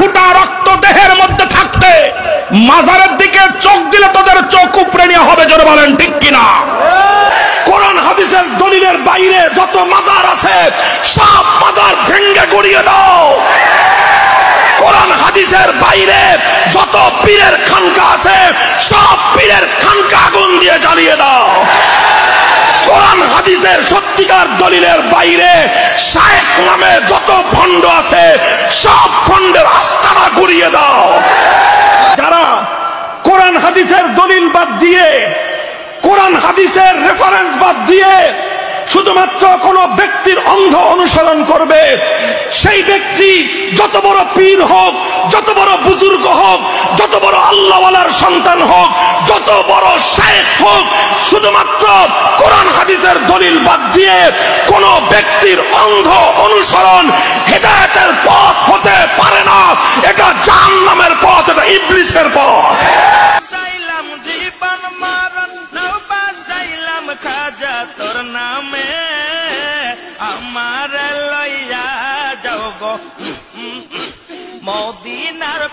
ফোঁটা রক্ত দেহের মধ্যে থাকতে মাজারের দিকে চোখ দিলে তোদের চোখ উপড়ে নেওয়া হবে, জোরে বলেন ঠিক কিনা? কোরআন হাদিসের দলিলের বাইরে যত মাজার আছে সব মাজার ভেঙ্গে গুড়িয়ে দাও। কোরআন হাদিসের বাইরে যত পীরের খানকা আছে সব পীরের খানকা আগুন দিয়ে জ্বালিয়ে দাও। কোরআন হাদিসের সত্যিকার দলিলের বাইরে শায়েখ নামে যত ভণ্ড আছে সব ভণ্ডের আস্তানা গুড়িয়ে দাও। যারা কোরআন হাদিসের দলিল বাদ দিয়ে, কোরআন হাদিসের রেফারেন্স বাদ দিয়ে শুধুমাত্র কোন ব্যক্তির অন্ধ অনুসরণ করবে, সেই ব্যক্তি যত বড় পীর হোক, যত বড় বুজুর্গ হোক, যত বড় আল্লাহওয়ালার সন্তান হোক, যত বড় শায়েখ হোক, শুধুমাত্র কোরআন হাদিসের দলিল বাদ দিয়ে কোন ব্যক্তির অন্ধ অনুসরণ হেদায়েতের পথ হতে পারে না। এটা জাহান্নামের পথ, এটা ইবলিসের পথ। খাজা তোর নামে আমার লইয়া যাও গো মদিনার